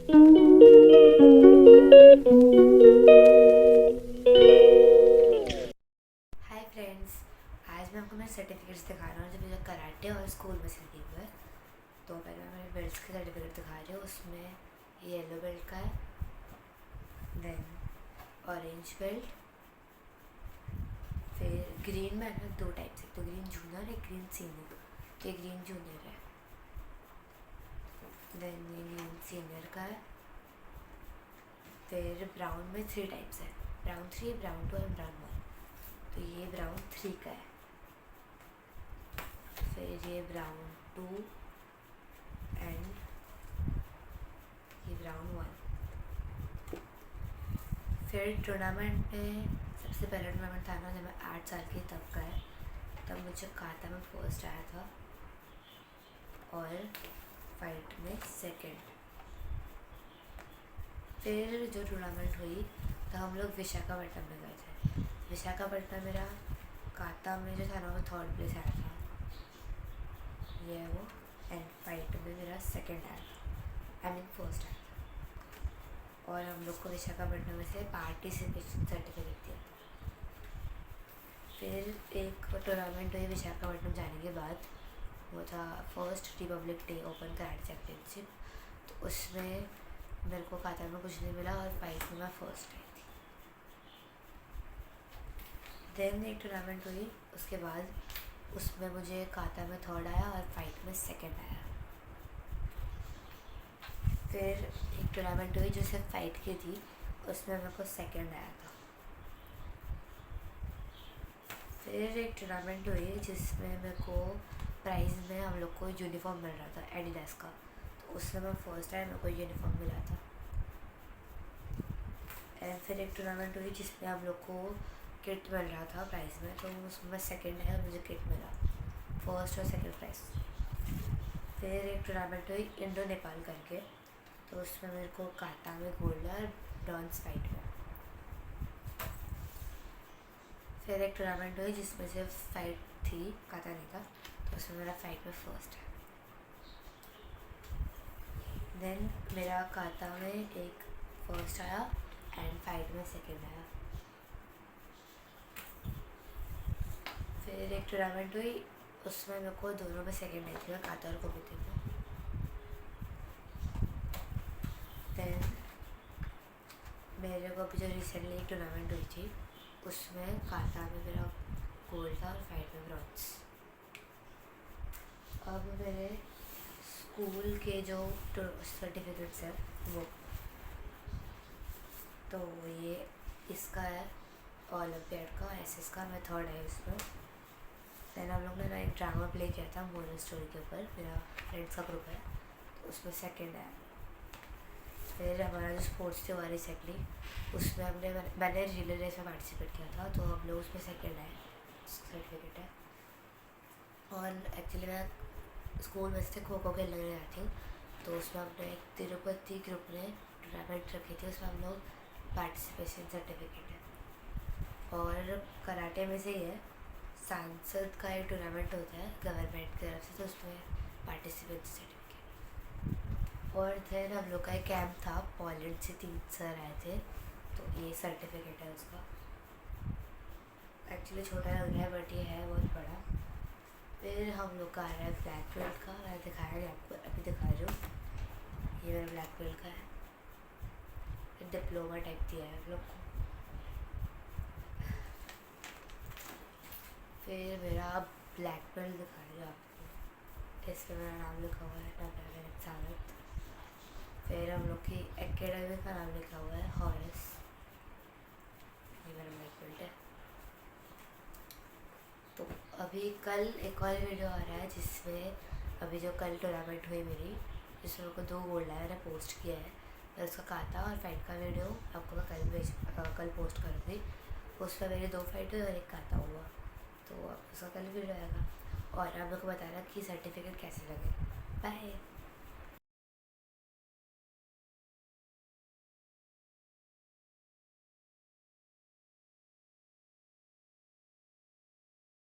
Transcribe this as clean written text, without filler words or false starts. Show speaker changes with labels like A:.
A: Hi friends, आज मैं आपको मेरे सर्टिफिकेट्स दिखा रहा हूँ जो मुझे कराटे और स्कूल में से दिए हुए हैं। तो पहले मैं मेरे बेल्ट्स के सर्टिफिकेट दिखा रही हूँ। उसमें येलो बेल्ट का है, देन ऑरेंज बेल्ट, फिर ग्रीन में है दो टाइप से, तो ग्रीन जूनियर, एक ग्रीन सीनियर। ये ग्रीन जूनियर है। देन ये ग्रीन सीनियर का है। फिर ब्राउन में थ्री टाइप्स है, ब्राउन 3, ब्राउन 2 एंड ब्राउन 1। तो ये ब्राउन 3 का है। फिर ये ब्राउन 2 एंड ये ब्राउन 1। फिर टूर्नामेंट में सबसे पहला टूर्नामेंट था ना, जब मैं 8 साल की तब का है, तब मुझे काता में फर्स्ट आया था और फाइट में सेकंड। फिर जो टूर्नामेंट हुई तो हम लोग विशाखापट्टनम में गए थे। विशाखापट्टनम मेरा काता में जो था ना वो थर्ड प्लेस आया था, ये है वो। एंड फाइट में मेरा सेकंड आया था, आई मीन फर्स्ट आया था। और हम लोग को विशाखापट्टनम में से पार्टिसिपेशन सर्टिफिकेट दिया था। फिर एक टूर्नामेंट हुई विशाखापट्टनम जाने के बाद, वो था first Republic day open karate championship. तो उसमें मेरे को काता में कुछ नहीं मिला और फाइट में मैं फर्स्ट आई थी। देन एक टूर्नामेंट हुई उसके बाद, उसमें मुझे काता में थर्ड आया और फाइट में सेकंड आया। फिर एक टूर्नामेंट हुई जो सिर्फ फाइट की थी, उसमें मेरे को सेकंड आया था। फिर एक टूर्नामेंट हुई जिसमें मेरे को प्राइज़ में हम लोग को यूनिफॉर्म मिल रहा था एडिडास का, तो उसमें मैं फर्स्ट आया, मेरे को यूनिफॉर्म मिला था। एंड फिर एक टूर्नामेंट हुई जिसमें हम लोग को किट मिल रहा था प्राइज़ में, तो उसमें मैं सेकंड आया और मुझे किट मिला, फर्स्ट और सेकंड प्राइज़। फिर एक टूर्नामेंट हुई इंडो नेपाल करके, तो उसमें मेरे को काटा में गोल्ड और ब्रॉन्ज फाइट में। फिर एक टूर्नामेंट हुई जिसमें सिर्फ फाइट थी, काटा नहीं था, तो उसमें मेरा फाइट में फर्स्ट है। देन मेरा काटा में एक फर्स्ट आया एंड फाइट में सेकंड आया। फिर एक टूर्नामेंट हुई, उसमें मेरे को दोनों में सेकंड आई थी, मैं काता और कोमिते में। देन मेरे को अभी जो रिसेंटली एक टूर्नामेंट हुई थी, उसमें काता में मेरा गोल्ड था और फाइट में ब्रॉन्ज। अब मेरे स्कूल के जो सर्टिफिकेट्स हैं वो, तो ये इसका है ओलंपियाड का, एसएस का, मैं थर्ड आई उसमें। देन हम लोग ने ना एक ड्रामा प्ले किया था मोरल स्टोरी के ऊपर, मेरा फ्रेंड्स का ग्रुप है, तो उसमें सेकंड आया। फिर हमारा जो स्पोर्ट्स थी हुआ रिसेंटली, उसमें मैंने रिले रेस में पार्टिसिपेट किया था, तो हम लोग उसमें सेकंड आए, सर्टिफिकेट है। और एक्चुअली मैं स्कूल में से खो खो खेलने गई थी, तो उसमें हमने एक तिरुपति ग्रुप ने टूर्नामेंट रखी थी, उसमें हम लोग पार्टिसिपेशन सर्टिफिकेट है। और कराटे में से ही है, सांसद का एक टूर्नामेंट होता है गवर्नमेंट की तरफ से, तो उसमें पार्टिसिपेशन सर्टिफिकेट। और देन हम लोग का एक कैंप था, पोलैंड से 3 सर आए थे, तो ये सर्टिफिकेट है उसका। एक्चुअली छोटा लग रहा है बट ये है बहुत बड़ा। फिर हम लोग का आ रहा है ब्लैक बेल्ट का, मैं दिखाया नहीं आपको, अभी दिखा रही हूँ। ये मेरा ब्लैक बेल्ट का है, डिप्लोमा टाइप दिया है हम लोग को। फिर मेरा ब्लैक बेल्ट दिखा रही हूँ आपको, इसमें मेरा नाम लिखा हुआ है नव्या सावंत। फिर हम लोग की एकेडमी का नाम लिखा हुआ है हॉरिस। ये मेरा ब्लैक बेल्ट है। तो अभी कल एक और वीडियो आ रहा है जिसमें अभी जो कल टूर्नामेंट हुई मेरी, जिसमें मेरे को 2 गोल्ड आया, मैंने पोस्ट किया है। मैं उसका काता और फाइट का वीडियो आपको मैं कल पोस्ट करूँगी। उसमें मेरी 2 फाइट हुई और एक काता हुआ, तो उसका कल वीडियो आएगा। और आप लोग को बताना कि सर्टिफिकेट कैसे लगे। बाय।